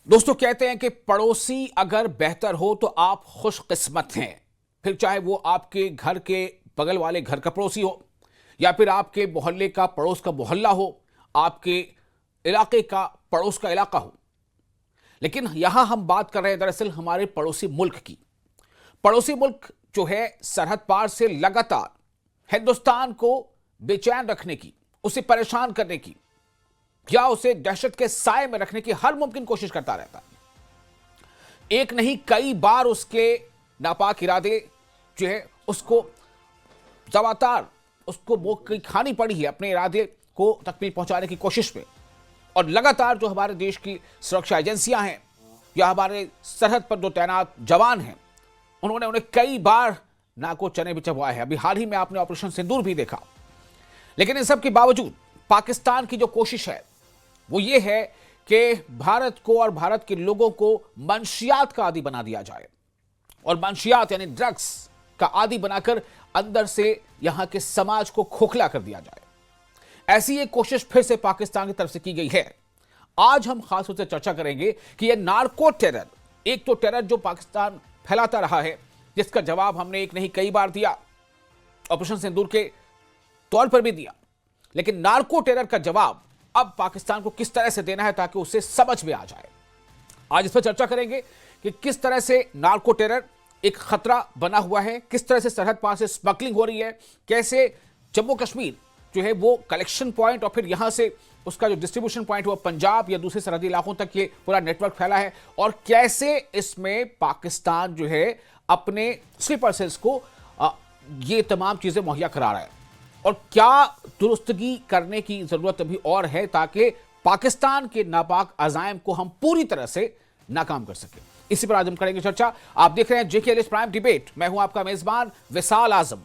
दोस्तों कहते हैं कि पड़ोसी अगर बेहतर हो तो आप खुशकिस्मत हैं। फिर चाहे वो आपके घर के बगल वाले घर का पड़ोसी हो या फिर आपके मोहल्ले का पड़ोस का मोहल्ला हो, आपके इलाके का पड़ोस का इलाका हो। लेकिन यहां हम बात कर रहे हैं दरअसल हमारे पड़ोसी मुल्क की। पड़ोसी मुल्क जो है सरहद पार से लगातार हिंदुस्तान को बेचैन रखने की, उसे परेशान करने की या उसे दहशत के साए में रखने की हर मुमकिन कोशिश करता रहता है। एक नहीं कई बार उसके नापाक इरादे जो है उसको लगातार उसको वो खानी पड़ी है अपने इरादे को तकमील पहुंचाने की कोशिश में। और लगातार जो हमारे देश की सुरक्षा एजेंसियां हैं या हमारे सरहद पर जो तैनात जवान हैं, उन्होंने उन्हें कई बार नाको चने भी चबवाए हैं। अभी हाल ही में आपने ऑपरेशन सिंदूर भी देखा। लेकिन इन सब के बावजूद पाकिस्तान की जो कोशिश है वो ये है कि भारत को और भारत के लोगों को मंशियात का आदी बना दिया जाए और मंशियात यानी ड्रग्स का आदी बनाकर अंदर से यहां के समाज को खोखला कर दिया जाए। ऐसी एक कोशिश फिर से पाकिस्तान की तरफ से की गई है। आज हम खास तौर से चर्चा करेंगे कि यह नार्को टेरर, एक तो टेरर जो पाकिस्तान फैलाता रहा है, जिसका जवाब हमने एक नहीं कई बार दिया, ऑपरेशन सिंदूर के तौर पर भी दिया, लेकिन नार्को टेरर का जवाब अब पाकिस्तान को किस तरह से देना है ताकि उसे समझ में आ जाए। आज इस पर चर्चा करेंगे कि किस तरह से नार्को टेरर एक खतरा बना हुआ है, किस तरह से सरहद पार से स्मगलिंग हो रही है, कैसे जम्मू कश्मीर जो है वो कलेक्शन पॉइंट और फिर यहां से उसका जो डिस्ट्रीब्यूशन पॉइंट वो पंजाब या दूसरे सरहदी इलाकों तक ये पूरा नेटवर्क फैला है, और कैसे इसमें पाकिस्तान जो है अपने स्लीपर सेल्स को ये तमाम चीजें मुहैया करा रहा है और क्या दुरुस्तगी करने की जरूरत अभी और है ताकि पाकिस्तान के नापाक अजायम को हम पूरी तरह से नाकाम कर सके। इसी पर आज हम करेंगे चर्चा। आप देख रहे हैं जेके प्राइम डिबेट। मैं हूं आपका मेजबान विशाल आजम।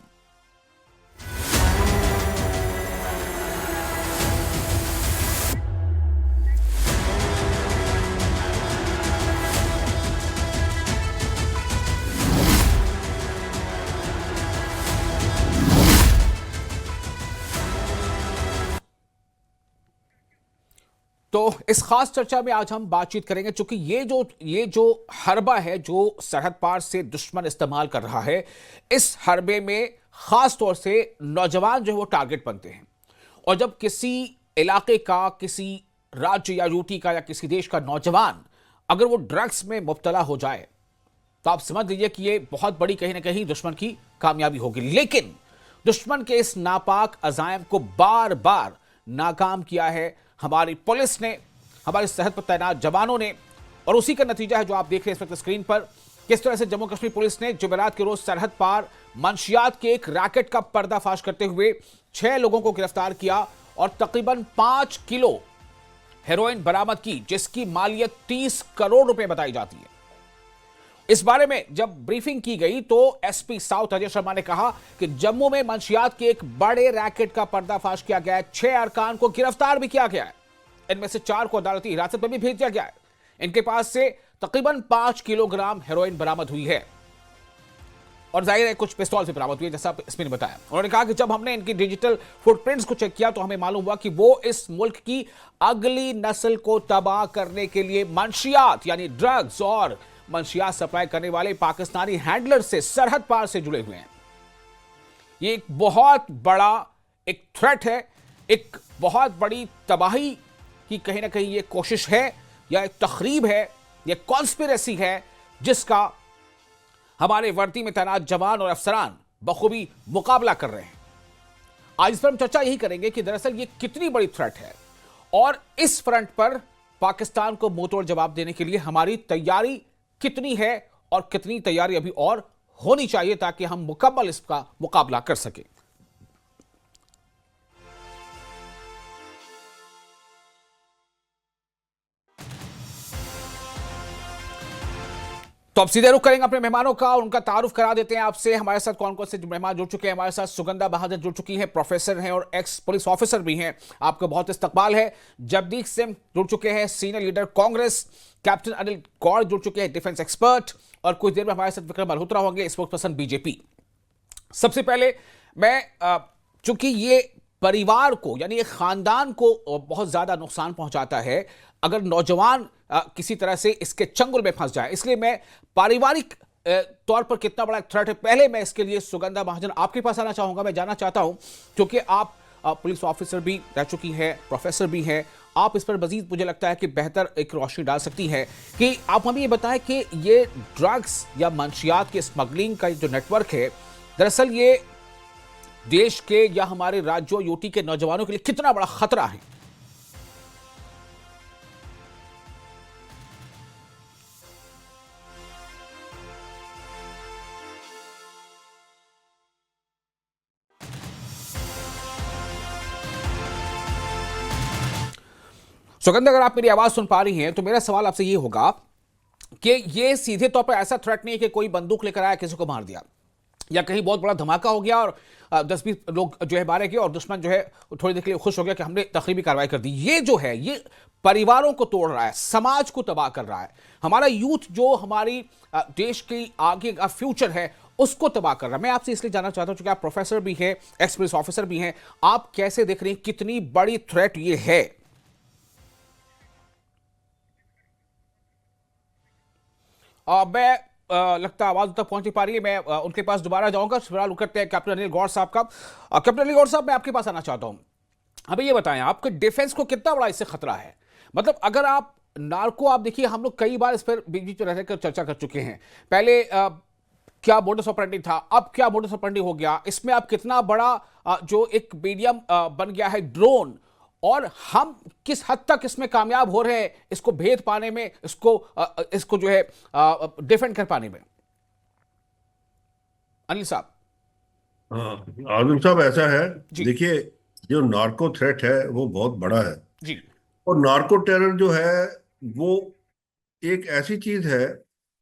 तो इस खास चर्चा में आज हम बातचीत करेंगे क्योंकि ये जो हरबा है जो सरहद पार से दुश्मन इस्तेमाल कर रहा है, इस हरबे में खास तौर से नौजवान जो है वो टारगेट बनते हैं। और जब किसी इलाके का, किसी राज्य या यूटी का या किसी देश का नौजवान अगर वो ड्रग्स में मुब्तला हो जाए तो आप समझ लीजिए कि ये बहुत बड़ी कहीं ना कहीं दुश्मन की कामयाबी होगी। लेकिन दुश्मन के इस नापाक अजायम को बार बार नाकाम किया है हमारी पुलिस ने, हमारे सरहद पर तैनात जवानों ने, और उसी का नतीजा है जो आप देख रहे हैं इस वक्त स्क्रीन पर। किस तरह से जम्मू कश्मीर पुलिस ने जुमेरात के रोज सरहद पार मंशियात के एक रैकेट का पर्दाफाश करते हुए 6 लोगों को गिरफ्तार किया और तकरीबन 5 किलो हेरोइन बरामद की, जिसकी मालियत 30 करोड़ रुपए बताई जाती है। इस बारे में जब ब्रीफिंग की गई तो एसपी साउथ अजय शर्मा ने कहा कि जम्मू में मंशियात के एक बड़े रैकेट का पर्दाफाश किया गया है। 6 अरकान को गिरफ्तार भी किया गया है। इनमें से 4 को अदालती हिरासत में भी भेज दिया गया है। इनके पास से तकरीबन 5 किलोग्राम हेरोइन बरामद हुई है और जाहिर है कुछ पिस्तौल भी बरामद हुई है, जैसा इसमें बताया। उन्होंने कहा कि जब हमने इनकी डिजिटल फुटप्रिंट्स को चेक किया तो हमें मालूम हुआ कि वो इस मुल्क की अगली नस्ल को तबाह करने के लिए मंशियात यानी ड्रग्स और मंशियात सप्लाई करने वाले पाकिस्तानी हैंडलर से सरहद पार से जुड़े हुए हैं। ये एक बहुत बड़ा एक थ्रेट है, एक बहुत बड़ी तबाही की कहीं ना कहीं ये कोशिश है या एक तखरीब है, ये कॉन्स्पिरेसी है जिसका हमारे वर्दी में तैनात जवान और अफसरान बखूबी मुकाबला कर रहे हैं। आज इस पर हम चर्चा यही करेंगे कि दरअसल ये कितनी बड़ी थ्रेट है और इस फ्रंट पर पाकिस्तान को मुंहतोड़ जवाब देने के लिए हमारी तैयारी कितनी है और कितनी तैयारी अभी और होनी चाहिए ताकि हम मुकम्मल इसका मुकाबला कर सकें। तो अब सीधे रुख करेंगे अपने मेहमानों का और उनका तारुफ करा देते हैं आपसे। हमारे साथ कौन कौन से मेहमान जुड़ चुके हैं। हमारे साथ सुगंधा बहादुर जुड़ चुकी हैं, प्रोफेसर हैं और एक्स पुलिस ऑफिसर भी हैं, आपका बहुत इस्तकबाल है। जगदीप सिंह जुड़ चुके हैं, senior leader Congress. Captain Anil Gaur जुड़ चुके हैं, डिफेंस एक्सपर्ट। और कुछ देर में हमारे साथ विक्रम मल्होत्रा होंगे, स्पोक्स पर्सन बीजेपी। सबसे पहले मैं चूंकि ये परिवार को यानी एक खानदान को बहुत ज्यादा नुकसान पहुंचाता है अगर नौजवान किसी तरह से इसके चंगुल में फंस जाए। इसलिए मैं पारिवारिक तौर पर कितना बड़ा थ्रेट है, पहले मैं इसके लिए सुगंधा महाजन आपके पास आना चाहूंगा। मैं जानना चाहता हूं, क्योंकि आप पुलिस ऑफिसर भी रह चुकी हैं, प्रोफेसर भी हैं, आप इस पर मजीद मुझे लगता है कि बेहतर एक रोशनी डाल सकती हैं कि आप हमें ये बताएं कि ये ड्रग्स या मंशियात की स्मगलिंग का जो नेटवर्क है, दरअसल ये देश के या हमारे राज्यों यूटी के नौजवानों के लिए कितना बड़ा खतरा है। सुगंध, अगर आप मेरी आवाज सुन पा रही हैं तो मेरा सवाल आपसे ये होगा कि ये सीधे तौर पर ऐसा थ्रेट नहीं है कि कोई बंदूक लेकर आया किसी को मार दिया, या कहीं बहुत बड़ा धमाका हो गया और 10-20 लोग जो है मारे गए और दुश्मन जो है थोड़ी देर के लिए खुश हो गया कि हमने तकरीबी कार्रवाई कर दी। ये जो है ये परिवारों को तोड़ रहा है, समाज को तबाह कर रहा है, हमारा यूथ जो हमारी देश की आगे का फ्यूचर है उसको तबाह कर रहा है। मैं आपसे इसलिए जानना चाहता हूं, क्योंकि आप प्रोफेसर भी हैं, एक्स पुलिस ऑफिसर भी हैं, आप कैसे देख रहे हैं, कितनी बड़ी थ्रेट ये है? मैं लगता है आवाज तक पहुंच नहीं पा रही है। मैं उनके पास दोबारा जाऊंगा। सवाल करते हैं कैप्टन अनिल गौर साहब का। कैप्टन अनिल गौर साहब, मैं आपके पास आना चाहता हूं। अभी ये बताएं, आपके डिफेंस को कितना बड़ा इससे खतरा है? मतलब अगर आप नार्को, आप देखिए हम लोग कई बार इस पर बीच बीच में रहकर चर्चा कर चुके हैं। पहले क्या मोडस ऑपरेंडी था, अब क्या मोडस ऑपरेंडी हो गया, इसमें अब कितना बड़ा जो एक मीडियम बन गया है ड्रोन, और हम किस हद तक इसमें कामयाब हो रहे हैं इसको भेद पाने में, इसको जो है डिफेंड कर पाने में। अनिल साहब। हाँ, आजम साहब, ऐसा है। जी देखिए, जो नार्को थ्रेट है वो बहुत बड़ा है। जी और नार्को टेरर जो है वो एक ऐसी चीज है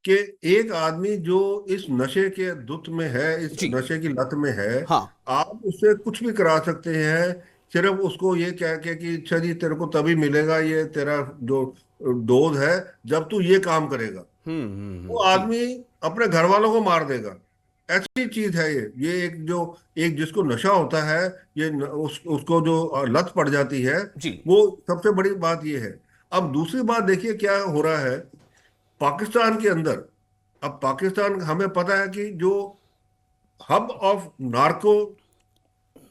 कि एक आदमी जो इस नशे के धुत में है, इस जी। नशे की लत में है, हाँ। आप उससे कुछ भी करा सकते हैं। सिर्फ उसको ये कह के कि अच्छा जी तेरे को तभी मिलेगा ये तेरा जो डोज है जब तू ये काम करेगा, वो जी आदमी अपने घर वालों को मार देगा। ऐसी चीज है ये एक जो एक जिसको नशा होता है, उसको जो लत पड़ जाती है, जी वो सबसे बड़ी बात ये है। अब दूसरी बात देखिए क्या हो रहा है पाकिस्तान के अंदर। अब पाकिस्तान, हमें पता है कि जो हब ऑफ नार्को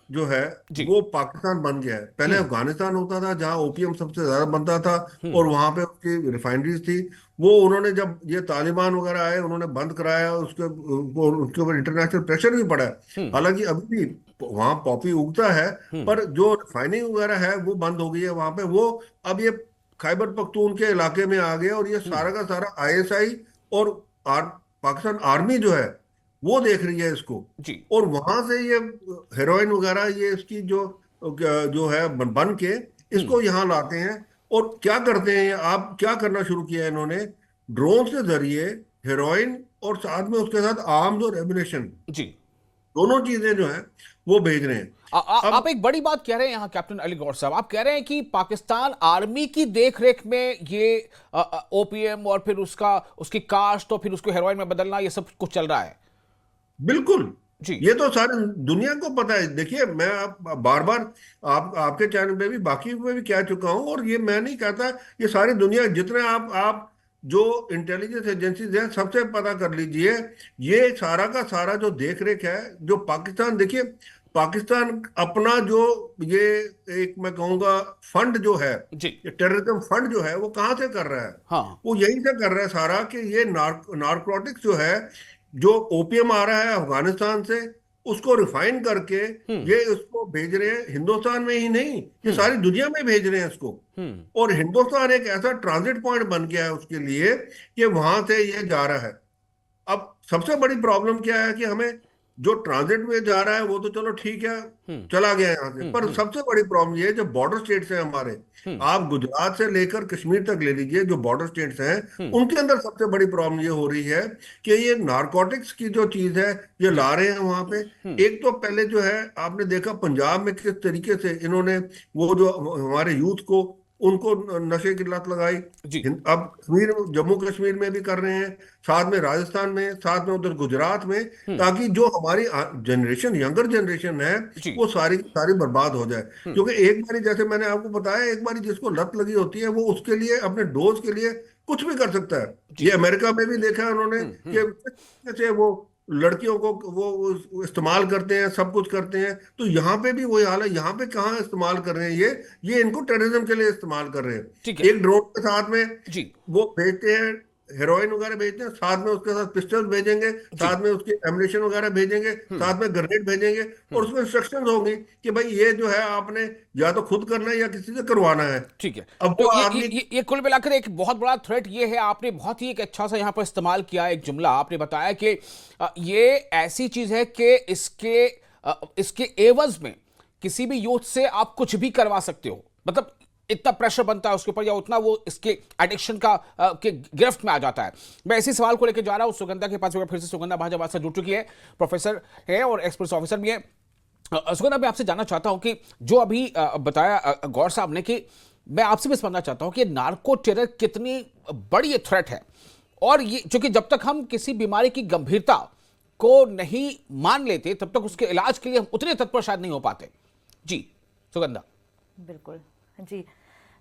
जो है जी। वो पाकिस्तान बन गया है। पहले हम्म अफगानिस्तान होता था जहां ओपीएम सबसे ज्यादा बनता था, हम्म और वहां पे उसकी रिफाइनरीज थी। वो उन्होंने, जब ये तालिबान वगैरह आए, उन्होंने बंद कराया उसके ऊपर इंटरनेशनल प्रेशर भी पड़ा है। हम्म हालांकि अभी भी वहां पॉपी उगता है, हम्म पर जो रिफाइनिंग वगैरह है वो बंद हो गई है वहां पे। वो अब ये खैबर पख्तून के इलाके में आ गया, और ये हम्म। सारा का सारा आईएसआई और पाकिस्तान आर्मी जो है वो देख रही है इसको। जी। और वहां से ये हेरोइन वगैरह ये इसकी जो जो है बन के हम्म इसको यहाँ लाते हैं। और क्या करते हैं, आप क्या करना शुरू किया है इन्होंने, ड्रोन के जरिए हेरोइन और साथ में उसके साथ आर्म्स और एमिनेशन, जी। दोनों चीजें जो है वो भेज रहे हैं। आप अब एक बड़ी बात कह रहे हैं यहाँ कैप्टन अली गौर साहब, आप कह रहे हैं कि पाकिस्तान आर्मी की देखरेख में ये ओपीएम और फिर उसकी कास्ट और फिर उसको हेरोइन में बदलना, ये सब कुछ चल रहा है। बिल्कुल, जी ये तो सारी दुनिया को पता है। देखिए, मैं आप बार बार आपके चैनल पे भी बाकी में भी कह चुका हूं, और ये मैं नहीं कहता, ये सारी दुनिया, जितने आप जो इंटेलिजेंस एजेंसीज हैं सबसे पता कर लीजिए। ये सारा का सारा जो देख रेख है, जो पाकिस्तान, देखिए पाकिस्तान अपना जो ये एक मैं कहूँगा फंड जो है, जी। ये टेररिज्म फंड जो है वो कहाँ से कर रहा है? हाँ। वो यहीं से कर रहा है सारा, कि ये नार्कोटिक्स जो है, जो ओपीएम आ रहा है अफगानिस्तान से, उसको रिफाइन करके हम्म ये उसको भेज रहे हैं। हिंदुस्तान में ही नहीं, ये हम्म सारी दुनिया में भेज रहे हैं इसको। हम्म और हिंदुस्तान एक ऐसा ट्रांजिट पॉइंट बन गया है उसके लिए कि वहां से ये जा रहा है। अब सबसे बड़ी प्रॉब्लम क्या है कि हमें, जो ट्रांजिट में जा रहा है वो तो चलो ठीक है, हम्म चला गया यहाँ से, पर हम्म सबसे बड़ी प्रॉब्लम ये है जो बॉर्डर स्टेट्स हैं हमारे। हम्म आप गुजरात से लेकर कश्मीर तक ले लीजिए, जो बॉर्डर स्टेट्स हैं हम्म उनके अंदर सबसे बड़ी प्रॉब्लम ये हो रही है कि ये नारकोटिक्स की जो चीज है ये जी। ला रहे हैं वहां पे। हम्म एक तो पहले जो है आपने देखा पंजाब में किस तरीके से इन्होंने वो जो हमारे यूथ को उनको नशे की लत लगाई। जी अब कश्मीर, जम्मू कश्मीर में भी कर रहे हैं, साथ में राजस्थान में, साथ में उधर गुजरात में, हम्म ताकि जो हमारी जनरेशन, यंगर जनरेशन है, जी वो सारी की सारी बर्बाद हो जाए। हम्म क्योंकि एक बारी, जैसे मैंने आपको बताया, एक बारी जिसको लत लगी होती है वो उसके लिए, अपने डोज के लिए कुछ भी कर सकता है। ये जी अमेरिका में भी देखा है उन्होंने कि कैसे वो लड़कियों को वो इस्तेमाल करते हैं, सब कुछ करते हैं। तो यहाँ पे भी वही हाल है। यहाँ पे कहाँ इस्तेमाल कर रहे हैं ये इनको टेररिज्म के लिए इस्तेमाल कर रहे ठीक हैं। है एक ड्रोन के साथ में जी वो भेजते हैं, हेरोइन वगैरह भेजते हैं, साथ में उसके साथ पिस्टल भेजेंगे, जी साथ में उसके एमुनेशन वगैरह भेजेंगे, हम्म साथ में ग्रेनेड भेजेंगे, और हम्म उसमें इंस्ट्रक्शंस होंगी कि भाई ये जो है आपने या तो खुद करना है या किसी से करवाना है। ठीक है। अब तो वो ये ये आदमी, ये ये कुल मिलाकर एक बहुत बड़ा थ्रेट ये है। आपने बहुत ही एक अच्छा सा यहाँ पर इस्तेमाल किया एक जुमला। आपने बताया कि ये ऐसी चीज है कि इसके एवज में किसी भी यूथ से आप कुछ भी करवा सकते हो। मतलब इतना प्रेशर बनता है उसके ऊपर, या उतना वो इसके एडिक्शन का के गिरफ्त में आ जाता है। मैं इसी सवाल को लेकर जा रहा हूँ सुगंधा के पास। फिर से सुगंधा महाजन से जुड़ चुकी है, प्रोफेसर है और एक्सपीरियंस ऑफिसर भी है। सुगंधा, मैं आपसे जानना चाहता हूं कि जो अभी बताया गौर साहब ने, कि मैं आपसे भी समझना चाहता हूं कि नार्को टेरर कितनी बड़ी थ्रेट है, और ये क्योंकि जब तक हम किसी बीमारी की गंभीरता को नहीं मान लेते तब तक उसके इलाज के लिए हम उतने तत्पर शायद नहीं हो पाते। जी सुगंधा। बिल्कुल जी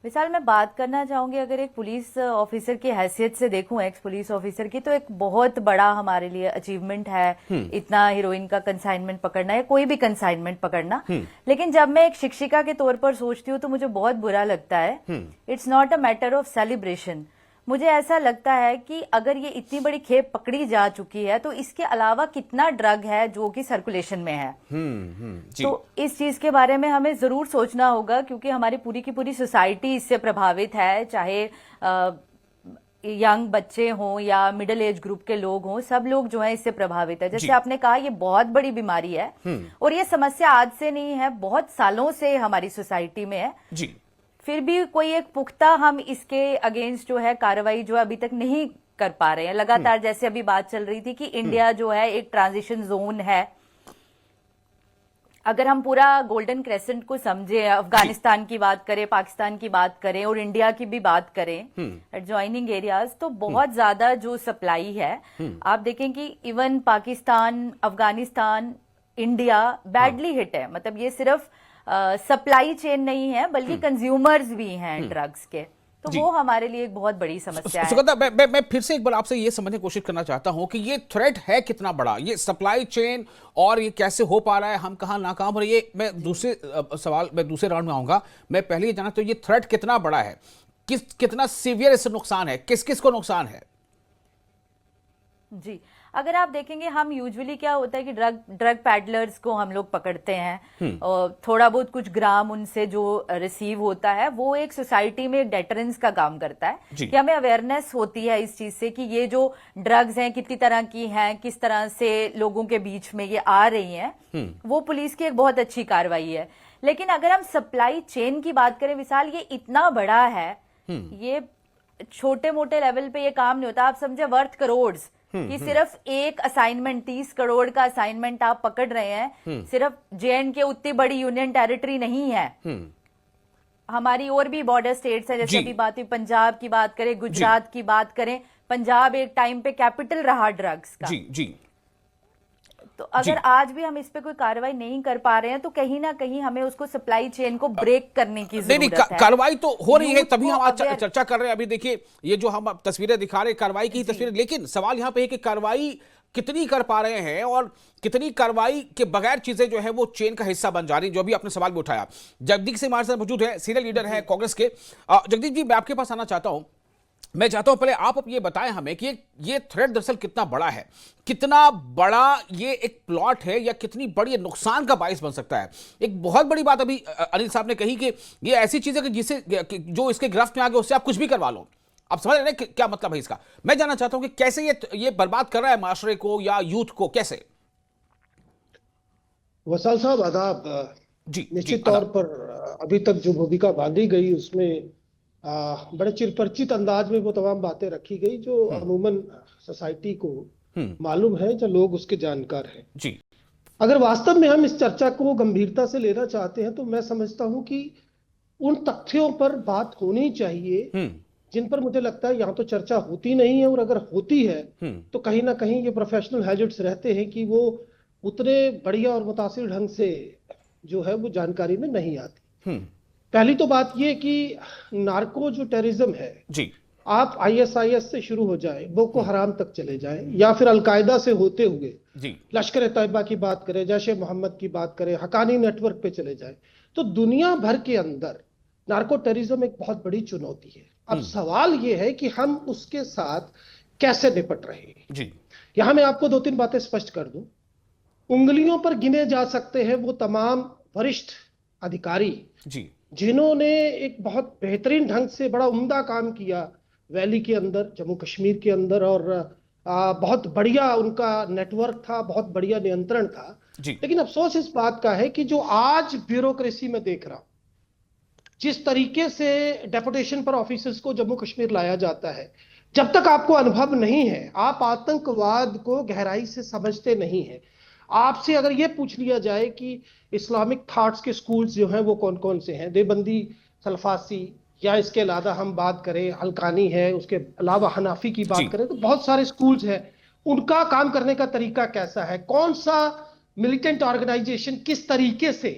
विशाल, मैं बात करना चाहूंगी, अगर एक पुलिस ऑफिसर की हैसियत से देखूं, एक्स पुलिस ऑफिसर की, तो एक बहुत बड़ा हमारे लिए अचीवमेंट है इतना हीरोइन का कंसाइनमेंट पकड़ना या कोई भी कंसाइनमेंट पकड़ना। लेकिन जब मैं एक शिक्षिका के तौर पर सोचती हूँ तो मुझे बहुत बुरा लगता है। It's not a matter of celebration. मुझे ऐसा लगता है कि अगर ये इतनी बड़ी खेप पकड़ी जा चुकी है तो इसके अलावा कितना ड्रग है जो कि सर्कुलेशन में है। जी तो इस चीज के बारे में हमें जरूर सोचना होगा, क्योंकि हमारी पूरी की पूरी सोसाइटी इससे प्रभावित है, चाहे यंग बच्चे हों या मिडिल एज ग्रुप के लोग हों, सब लोग जो है इससे प्रभावित है। जैसे आपने कहा, ये बहुत बड़ी बीमारी है और ये समस्या आज से नहीं है, बहुत सालों से हमारी सोसाइटी में है। जी फिर भी कोई एक पुख्ता हम इसके अगेंस्ट जो है कार्रवाई जो अभी तक नहीं कर पा रहे हैं। लगातार जैसे अभी बात चल रही थी कि इंडिया जो है एक ट्रांजिशन जोन है। अगर हम पूरा गोल्डन क्रेसेंट को समझे, अफगानिस्तान की बात करें, पाकिस्तान की बात करें और इंडिया की भी बात करें, एडजॉइनिंग एरियाज, तो बहुत ज्यादा जो सप्लाई है, आप देखें कि even Pakistan, Afghanistan, India badly hit है। मतलब ये सिर्फ सप्लाई चेन नहीं है बल्कि कंज्यूमर्स भी हैं ड्रग्स के। तो वो हमारे लिए एक बहुत बड़ी समस्या है। सुगंधा, मैं फिर से एक बार आपसे ये समझने की कोशिश करना चाहता हूं कि ये थ्रेट है कितना बड़ा, ये सप्लाई चेन, और ये कैसे हो पा रहा है, हम कहां नाकाम हो रहे हैं। मैं दूसरे राउंड में आऊंगा। मैं पहले ये जानना, तो ये थ्रेट कितना बड़ा है, कितना सीवियर इससे नुकसान है, किस किस को नुकसान है? जी, अगर आप देखेंगे, हम यूजुअली क्या होता है कि ड्रग पैडलर्स को हम लोग पकड़ते हैं और थोड़ा बहुत कुछ ग्राम उनसे जो रिसीव होता है वो एक सोसाइटी में डेटरेंस का काम करता है कि हमें अवेयरनेस होती है इस चीज से कि ये जो ड्रग्स हैं कितनी तरह की हैं, किस तरह से लोगों के बीच में ये आ रही हैं। वो पुलिस की एक बहुत अच्छी कार्रवाई है। लेकिन अगर हम सप्लाई चेन की बात करें विशाल, ये इतना बड़ा है, ये छोटे मोटे लेवल पे ये काम नहीं होता। आप समझे वर्थ करोड़ कि सिर्फ एक असाइनमेंट, 30 करोड़ का असाइनमेंट आप पकड़ रहे हैं। सिर्फ JNK उतनी बड़ी यूनियन टेरिटरी नहीं है, हमारी और भी बॉर्डर स्टेट्स हैं। जैसे अभी बात हुई पंजाब की बात करें, गुजरात की बात करें, पंजाब एक टाइम पे कैपिटल रहा ड्रग्स का। जी तो अगर आज भी हम इस पे कोई कार्रवाई नहीं कर पा रहे हैं तो कहीं ना कहीं हमें उसको सप्लाई चेन को ब्रेक करने की जरूरत है। कार्रवाई तो हो रही है, तभी हम आज चर्चा कर रहे हैं। अभी देखिए, ये जो हम तस्वीरें दिखा रहे हैं कार्रवाई की तस्वीरें, लेकिन सवाल यहाँ पे है कि कार्रवाई कितनी कर पा रहे हैं और कितनी कार्रवाई के बगैर चीजें जो है वो चेन का हिस्सा बन जा रही, जो भी आपने सवाल भी उठाया। जगदीप सिंह हमारे साथ मौजूद है, सीनियर लीडर है कांग्रेस के। जगदीप जी, मैं आपके पास आना चाहता हूं। मैं चाहता हूं पहले आप अब ये बताएं हमें कि ये थ्रेट दरअसल कितना बड़ा है, कितना बड़ा ये एक प्लॉट है, या कितनी बड़ी नुकसान का बायस बन सकता है। एक बहुत बड़ी बात अभी अनिल साहब ने कही कि ये ऐसी चीज है कि जिसे जो इसके गिरफ्त में आ गए उससे आप कुछ भी करवा लो। आप समझ रहे हैं क्या मतलब है इसका? मैं जानना चाहता हूं कि कैसे ये बर्बाद कर रहा है माशरे को या यूथ को, कैसे? वसाल साहब आदाब। जी, निश्चित तौर पर अभी तक जो भूमिका बांधी गई उसमें बड़े चिरपरिचित अंदाज में वो तमाम बातें रखी गई जो अमूमन सोसाइटी को मालूम है, जो लोग उसके जानकार हैं। जी, अगर वास्तव में हम इस चर्चा को गंभीरता से लेना चाहते हैं तो मैं समझता हूं कि उन तथ्यों पर बात होनी चाहिए जिन पर मुझे लगता है यहाँ तो चर्चा होती नहीं है, और अगर होती है तो कहीं ना कहीं ये प्रोफेशनल हैजर्ड्स रहते हैं कि वो उतने बढ़िया और मुतासिर ढंग से जो है वो जानकारी में नहीं आती। पहली तो बात ये कि नार्को जो टेररिज्म है, जी आप आईएसआईएस से शुरू हो जाए, बोको हराम तक चले जाएं, या फिर अलकायदा से होते हुए जी लश्कर तैयबा की बात करें, जैश मोहम्मद की बात करें, हकानी नेटवर्क पे चले जाएं, तो दुनिया भर के अंदर नार्को टेररिज्म एक बहुत बड़ी चुनौती है। अब सवाल यह है कि हम उसके साथ कैसे निपट रहे हैं। जी यहां मैं आपको 2-3 बातें स्पष्ट कर दूं। उंगलियों पर गिने जा सकते हैं वो तमाम वरिष्ठ अधिकारी जी जिन्होंने एक बहुत बेहतरीन ढंग से बड़ा उम्दा काम किया वैली के अंदर, जम्मू कश्मीर के अंदर, और बहुत बढ़िया उनका नेटवर्क था, बहुत बढ़िया नियंत्रण था। जी लेकिन अफसोस इस बात का है कि जो आज ब्यूरोक्रेसी में देख रहा हूं, जिस तरीके से डेपुटेशन पर ऑफिसर्स को जम्मू कश्मीर लाया जाता है, जब तक आपको अनुभव नहीं है, आप आतंकवाद को गहराई से समझते नहीं हैं। आपसे अगर यह पूछ लिया जाए कि इस्लामिक थॉट्स के स्कूल्स जो हैं वो कौन कौन से हैं, देवबंदी, सल्फासी, या इसके अलावा हम बात करें हल्कानी है, उसके अलावा हनाफी की बात करें, तो बहुत सारे स्कूल्स हैं। उनका काम करने का तरीका कैसा है, कौन सा मिलिटेंट ऑर्गेनाइजेशन किस तरीके से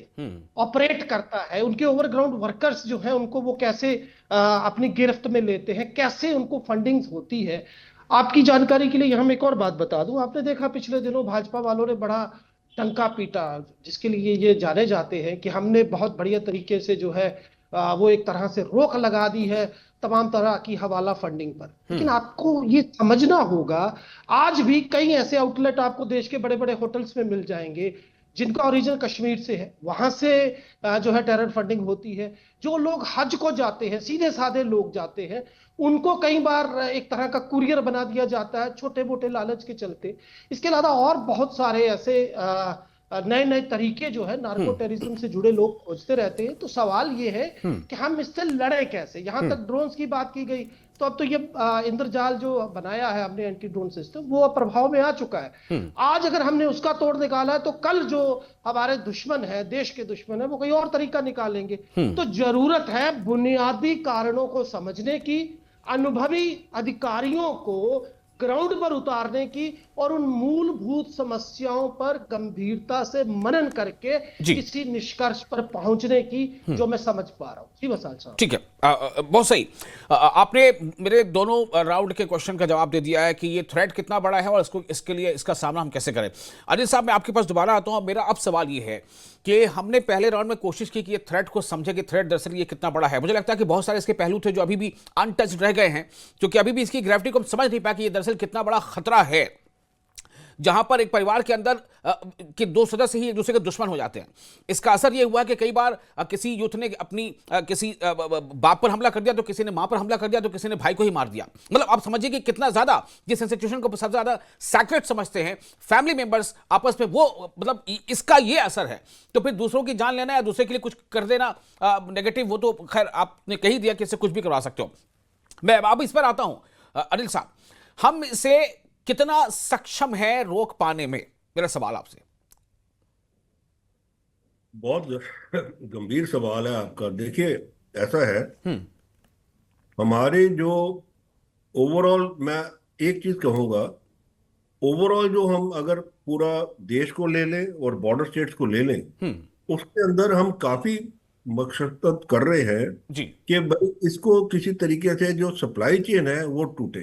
ऑपरेट करता है, उनके ओवरग्राउंड वर्कर्स जो हैं उनको वो कैसे अपनी गिरफ्त में लेते हैं, कैसे उनको फंडिंग होती है। आपकी जानकारी के लिए यहाँ मैं एक और बात बता दूं, आपने देखा पिछले दिनों भाजपा वालों ने बड़ा टंका पीटा, जिसके लिए ये जाने जाते हैं कि हमने बहुत बढ़िया तरीके से जो है वो एक तरह से रोक लगा दी है तमाम तरह की हवाला फंडिंग पर। लेकिन आपको ये समझना होगा, आज भी कई ऐसे आउटलेट आपको देश के बड़े बड़े होटल्स में मिल जाएंगे जिनका ओरिजिन कश्मीर से है, वहां से जो है टेरर फंडिंग होती है। जो लोग हज को जाते हैं, सीधे साधे लोग जाते हैं, उनको कई बार एक तरह का कुरियर बना दिया जाता है छोटे मोटे लालच के चलते। इसके अलावा और बहुत सारे ऐसे नए नए तरीके जो है नार्को टेररिज्म से जुड़े लोग खोजते रहते हैं। तो सवाल ये है कि हम इससे लड़े कैसे। यहां तक ड्रोन्स की बात की गई, तो अब तो ये इंद्रजाल जो बनाया है हमने एंटी ड्रोन सिस्टम, वो अब प्रभाव में आ चुका है। आज अगर हमने उसका तोड़ निकाला तो कल जो हमारे दुश्मन है, देश के दुश्मन है, वो कोई और तरीका निकालेंगे। तो जरूरत है बुनियादी कारणों को समझने की, अनुभवी अधिकारियों को ग्राउंड पर उतारने की, और उन मूलभूत समस्याओं पर गंभीरता से मनन करके किसी निष्कर्ष पर पहुंचने की, जो मैं समझ पा रहा हूं। जी वसाल साहब, ठीक है, बहुत सही। आपने मेरे दोनों राउंड के क्वेश्चन का जवाब दे दिया है कि ये थ्रेट कितना बड़ा है और इसके लिए इसका सामना हम कैसे करें। अनिल साहब, मैं आपके पास दोबारा आता हूं। मेरा अब सवाल ये है कि हमने पहले राउंड में कोशिश की कि ये थ्रेट को समझे कि थ्रेट दरअसल ये कितना बड़ा है। मुझे लगता है कि बहुत सारे इसके पहलू थे जो अभी भी अनटच्ड रह गए हैं, क्योंकि अभी भी इसकी ग्रेविटी को हम समझ नहीं पाए कि ये दरअसल कितना बड़ा खतरा है, जहां पर एक परिवार के अंदर के दो सदस्य ही एक दूसरे के दुश्मन हो जाते हैं। इसका असर यह हुआ कि कई बार किसी यूथ ने अपनी किसी बाप पर हमला कर दिया, तो किसी ने मां पर हमला कर दिया, तो किसी ने भाई को ही मार दिया। मतलब आप समझिए कि कितना ज्यादा जिस इंस्टीट्यूशन को सबसे ज्यादा सैक्रेड समझते हैं फैमिली मेंबर्स आपस में, वो मतलब इसका ये असर है। तो फिर दूसरों की जान लेना या दूसरे के लिए कुछ कर देना नेगेटिव, वो तो खैर आपने कही दिया कि इससे कुछ भी करवा सकते हो। मैं अब इस पर आता हूं अनिल साहब, हम इसे कितना सक्षम है रोक पाने में, मेरा सवाल आपसे। बहुत गंभीर सवाल है आपका। देखिए, ऐसा है, हमारे जो ओवरऑल, मैं एक चीज कहूंगा, ओवरऑल जो हम अगर पूरा देश को ले लें और बॉर्डर स्टेट्स को ले लें, उसके अंदर हम काफी मशक्कत कर रहे हैं जी कि भाई इसको किसी तरीके से जो सप्लाई चेन है वो टूटे।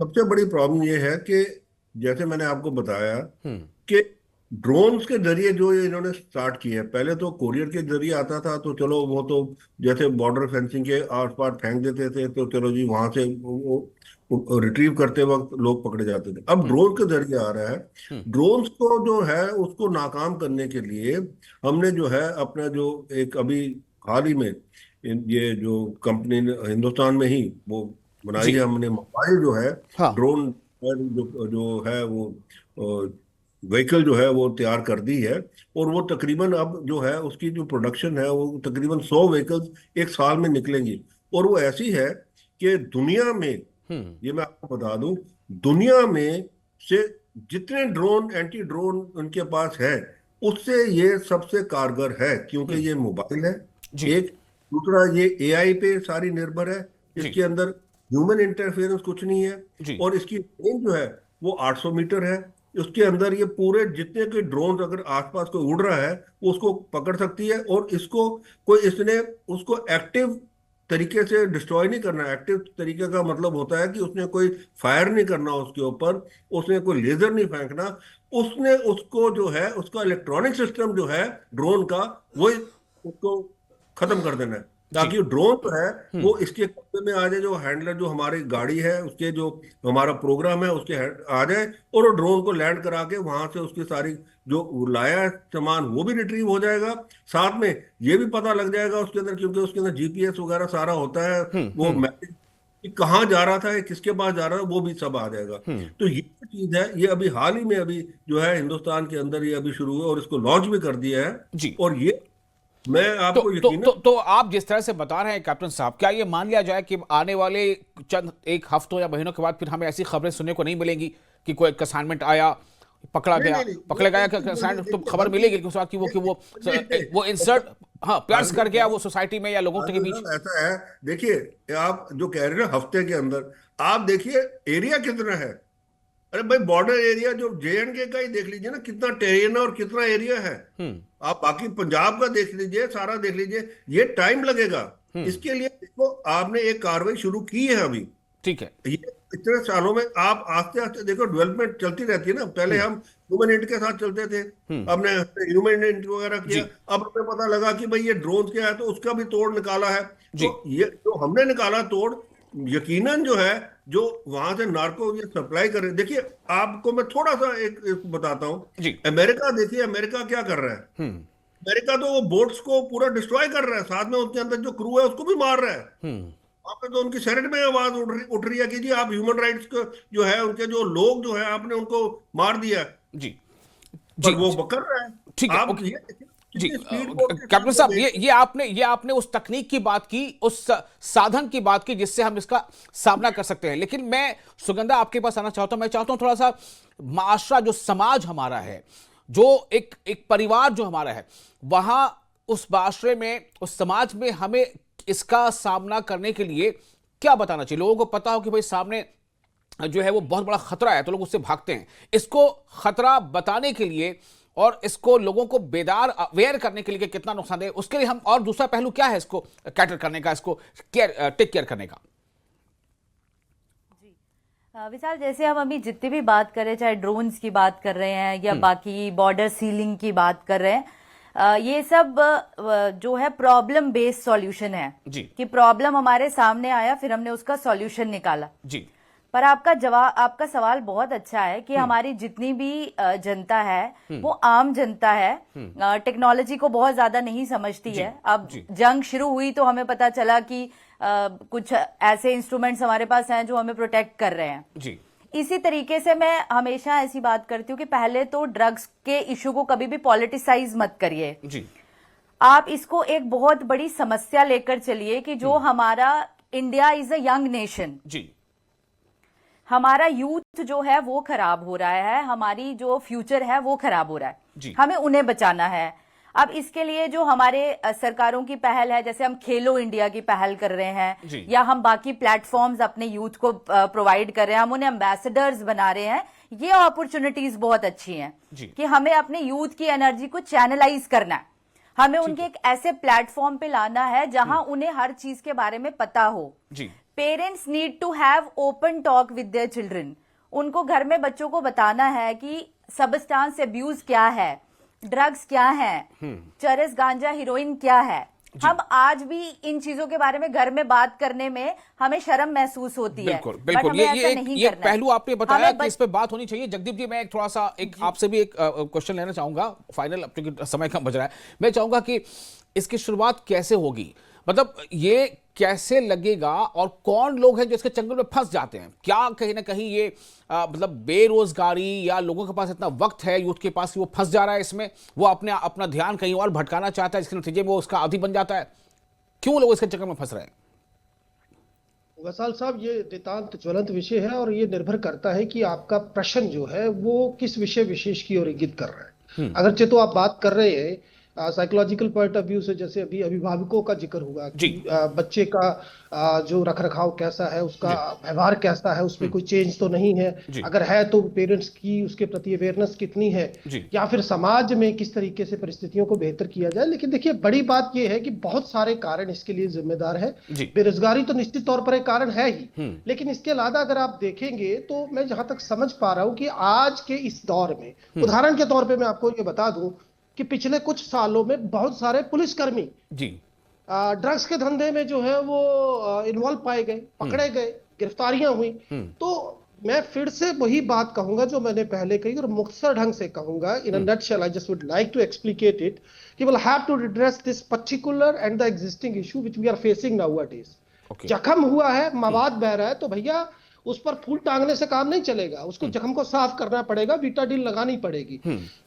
सबसे बड़ी प्रॉब्लम ये है कि जैसे मैंने आपको बताया कि ड्रोन्स के जरिए जो ये इन्होंने स्टार्ट किया है, पहले तो कोरियर के जरिए आता था, तो चलो वो तो जैसे बॉर्डर फेंसिंग के आस पास फेंक देते थे, तो चलो जी वहां से वो रिट्रीव करते वक्त लोग पकड़े जाते थे। अब ड्रोन के जरिए आ रहा है। ड्रोन्स को जो है उसको नाकाम करने के लिए हमने जो है अपना जो एक अभी हाल ही में ये जो कंपनी हिंदुस्तान में ही वो बनाई है, हमने मोबाइल जो है ड्रोन जो है वो व्हीकल जो है वो तैयार कर दी है। और वो तकरीबन अब जो है उसकी जो प्रोडक्शन है वो तकरीबन 100 व्हीकल्स एक साल में निकलेंगी। और वो ऐसी है कि दुनिया में, ये मैं आपको बता दूं, दुनिया में से जितने ड्रोन, एंटी ड्रोन उनके पास है, उससे ये सबसे कारगर है, क्योंकि ये मोबाइल है एक, दूसरा ये एआई पे सारी निर्भर है, जी इसके अंदर ह्यूमन इंटरफेरेंस कुछ नहीं है। जी और इसकी रेंज जो है वो 800 मीटर है। उसके अंदर ये पूरे जितने के ड्रोन अगर आसपास कोई उड़ रहा है वो उसको पकड़ सकती है, और इसको कोई इसने उसको एक्टिव तरीके से डिस्ट्रॉय नहीं करना। एक्टिव तरीके का मतलब होता है कि उसने कोई फायर नहीं करना उसके ऊपर, उसने कोई लेजर नहीं फेंकना, उसने उसको जो है उसका इलेक्ट्रॉनिक सिस्टम जो है ड्रोन का वो उसको खत्म कर देना है, जी ताकि ड्रोन जो है हम्म वो इसके कब्जे में आ जाए। जो हैंडलर जो हमारी गाड़ी है उसके जो हमारा प्रोग्राम है उसके आ जाए, और वो ड्रोन को लैंड करा के वहां से उसकी सारी जो लाया है सामान वो भी रिट्रीव हो जाएगा। साथ में ये भी पता लग जाएगा उसके अंदर, क्योंकि उसके अंदर जीपीएस वगैरह सारा होता है, वो हम्म मैसेज कि कहाँ जा रहा था, किसके पास जा रहा था, वो भी सब आ जाएगा। हम्म तो ये चीज है, ये अभी हाल ही में अभी जो है हिंदुस्तान के अंदर ये अभी शुरू हुआ और इसको लॉन्च भी कर दिया है। जी और ये मैं तो आपको तो यकीन तो तो आप जिस तरह से बता रहे हैं कैप्टन साहब, क्या ये मान लिया जाए कि आने वाले चंद एक हफ्तों या महीनों के बाद फिर हमें ऐसी खबरें सुनने को नहीं मिलेंगी कि कोई असाइनमेंट आया, पकड़ा नहीं गया, नहीं नहीं पकड़ा ये गया बिल्कुल कि असाइनमेंट, तो देखिए, खबर मिलेगी कि उस बात की नहीं, नहीं, वो इंसर्ट हाँ प्लस कर गया आनंद वो सोसाइटी में या लोगों के आनंद बीच। साहब ऐसा है, देखिए आप जो कह रहे हो हफ्ते के अंदर, आप देखिए एरिया कितना है। अरे भाई बॉर्डर एरिया जो जेएंडके का ही देख लीजिए ना, कितना टेरेन है और कितना एरिया है। हम्म आप बाकी पंजाब का देख लीजिए, सारा देख लीजिए, ये टाइम लगेगा। हम्म इसके लिए देखो आपने एक कार्रवाई शुरू की है अभी। ठीक है ये इतने सालों में आप आस्ते आस्ते देखो डेवलपमेंट चलती रहती है ना। पहले हम्म हम ह्यूमन इंट के साथ चलते थे, हम्म हमने ह्यूमन इंट वगैरह किया, जी अब हमें पता लगा कि भाई ये ड्रोन क्या है, तो उसका भी तोड़ निकाला है। जी तो ये जो हमने निकाला तोड़, यकीनन जो है जो वहां से नार्को ये सप्लाई कर रहे, देखिए आपको मैं थोड़ा सा एक बताता हूँ। जी अमेरिका देखिए, अमेरिका क्या कर रहा है। हम्म अमेरिका तो वो बोट्स को पूरा डिस्ट्रॉय कर रहा है, साथ में उसके अंदर जो क्रू है उसको भी मार रहा है। हम्म वहां पे तो उनकी सेनेट में आवाज उठ रही है कि जी आप ह्यूमन राइट्स को जो है उनके जो लोग जो है आपने उनको मार दिया है। जी पर जी वो कर रहा है। ठीक है आप ओके ये देखिए, जी कितनी स्पीड बोट के कैप्टन साथ साहब, वो ये आपने उस तकनीक की बात की, उस साधन की बात की जिससे हम इसका सामना कर सकते हैं। लेकिन मैं सुगंधा आपके पास आना चाहता हूं। मैं चाहता हूं थोड़ा सा माशरा, जो समाज हमारा है, जो एक परिवार जो हमारा है, वहां उस माशरे में, उस समाज में हमें इसका सामना करने के लिए क्या बताना चाहिए। लोगों को पता हो कि भाई सामने जो है वो बहुत बड़ा खतरा है, तो लोग उससे भागते हैं। इसको खतरा बताने के लिए और इसको लोगों को बेदार अवेयर करने के लिए कि कितना नुकसानदेह है, उसके लिए हम, और दूसरा पहलू क्या है इसको कैटर करने का, इसको टेक केयर करने का। विशाल, जैसे हम अभी जितनी भी बात कर रहे हैं, चाहे ड्रोन्स की बात कर रहे हैं या बाकी बॉर्डर सीलिंग की बात कर रहे हैं, ये सब जो है प्रॉब्लम बेस्ड सॉल्यूशन है जी कि प्रॉब्लम हमारे सामने आया, फिर हमने उसका सॉल्यूशन निकाला। जी पर आपका सवाल बहुत अच्छा है कि हमारी जितनी भी जनता है वो आम जनता है, टेक्नोलॉजी को बहुत ज्यादा नहीं समझती है। अब जंग शुरू हुई तो हमें पता चला कि कुछ ऐसे इंस्ट्रूमेंट्स हमारे पास हैं जो हमें प्रोटेक्ट कर रहे हैं। जी इसी तरीके से मैं हमेशा ऐसी बात करती हूँ कि पहले तो ड्रग्स के इशू को कभी भी पॉलिटिसाइज मत करिए। जी आप इसको एक बहुत बड़ी समस्या लेकर चलिए कि जो हमारा India is a young nation, जी हमारा यूथ जो है वो खराब हो रहा है, हमारी जो फ्यूचर है वो खराब हो रहा जी। है, हमें उन्हें बचाना है। अब इसके लिए जो हमारे सरकारों की पहल है, जैसे हम खेलो इंडिया की पहल कर रहे हैं या हम बाकी प्लेटफॉर्म्स अपने यूथ को प्रोवाइड कर रहे हैं, हम उन्हें एम्बेसडर्स बना रहे हैं, ये अपॉर्चुनिटीज बहुत अच्छी हैं कि हमें अपने यूथ की एनर्जी को चैनलाइज करना है। हमें उनके एक ऐसे प्लेटफॉर्म पे लाना है जहां उन्हें हर चीज के बारे में पता हो। Parents need to have open talk with their children. उनको घर में बच्चों को बताना है कि सब्सटेंस अब्यूज क्या है, ड्रग्स क्या है, चरस, गांजा, हीरोइन क्या है। हम आज भी इन चीजों के बारे में घर में बात करने में हमें शर्म महसूस होती है। बिल्कुल बिल्कुल, ये पहलू आपने बताया कि इस पे बात होनी चाहिए। जगदीप जी, मैं थोड़ा सा आपसे भी एक क्वेश्चन लेना चाहूंगा फाइनल, क्योंकि समय कम बच रहा है। मैं चाहूंगा कि इसकी शुरुआत कैसे होगी, मतलब ये कैसे लगेगा और कौन लोग हैं जो इसके चंगुल में फंस जाते हैं। क्या कहीं ना कहीं ये मतलब बेरोजगारी या लोगों के पास इतना वक्त है यूथ के पास कि वो फंस जा रहा है इसमें, वो अपना ध्यान कहीं और भटकाना चाहता है, इसके नतीजे में वो उसका आदी बन जाता है। क्यों लोग इसके चक्कर में फंस रहे हैं? वसाल साहब, ये नितांत ज्वलंत विषय है और ये निर्भर करता है कि आपका प्रश्न जो है वो किस विषय विशेष की ओर इंगित कर रहा है। अगरचे तो आप बात कर रहे हैं साइकोलॉजिकल पॉइंट ऑफ व्यू से, जैसे अभी अभिभावकों का जिक्र हुआ जी। कि बच्चे का जो रखरखाव कैसा है, उसका व्यवहार कैसा है, उसमें कोई चेंज तो नहीं है, जी। अगर है तो पेरेंट्स की उसके प्रति अवेयरनेस कितनी है, जी। या फिर समाज में किस तरीके से परिस्थितियों को बेहतर किया जाए। लेकिन देखिए, बड़ी बात यह है कि बहुत सारे कारण इसके लिए जिम्मेदार है। जी। बेरोजगारी तो निश्चित तौर पर एक कारण है ही, लेकिन इसके अलावा अगर आप देखेंगे तो मैं जहां तक समझ पा रहा हूं कि आज के इस दौर में, उदाहरण के तौर पे मैं आपको ये बता दूं कि पिछले कुछ सालों में बहुत सारे पुलिसकर्मी जी। ड्रग्स के धंधे में जो है वो इन्वॉल्व पाए गए, पकड़े गए, गिरफ्तारियां हुई। तो मैं फिर से वही बात कहूंगा जो मैंने पहले कही, और मुख्तसर ढंग से कहूंगा, in a nutshell I just would like to explicate it, कि will have to address this particular and the existing issue which we are facing nowadays. Okay. जख्म हुआ है, मवाद बह रहा है, तो भैया उस पर फूल टांगने से काम नहीं चलेगा, उसको जख्म को साफ करना पड़ेगा, बीटाडीन लगानी पड़ेगी।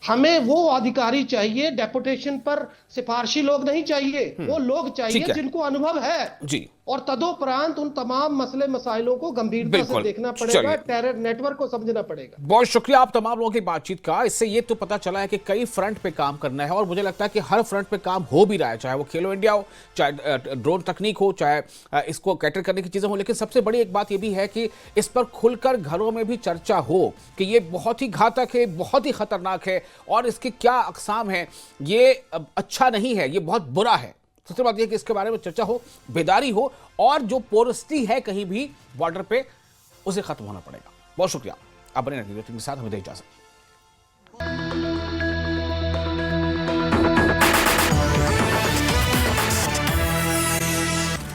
हमें वो अधिकारी चाहिए, डेपुटेशन पर सिफारशी लोग नहीं चाहिए, वो लोग ठीक चाहिए है। जिनको अनुभव है, जी। और तदोपरांत उन तमाम मसले मसाइलों को गंभीरता से बिल्कुल। देखना पड़ेगा, चलिए। टेरर नेटवर्क को समझना पड़ेगा। बहुत शुक्रिया आप तमाम लोगों की बातचीत का। इससे ये तो पता चला है कि कई फ्रंट पे काम करना है, और मुझे लगता है कि हर फ्रंट पे काम हो भी रहा है, चाहे वो खेलो इंडिया हो, चाहे ड्रोन तकनीक हो, चाहे इसको कैटर करने की चीजें हो। लेकिन सबसे बड़ी एक बात ये भी है कि इस पर खुलकर घरों में भी चर्चा हो कि ये बहुत ही घातक है, बहुत ही खतरनाक है, और इसके क्या अकसाम है, ये अच्छा नहीं है, ये बहुत बुरा है। सबसे बात यह कि इसके बारे में चर्चा हो, बेदारी हो, और जो पोरसिटी है कहीं भी बॉर्डर पे, उसे खत्म होना पड़ेगा। बहुत शुक्रिया। आप बने रहिए के साथ, हमें दे इजाजत।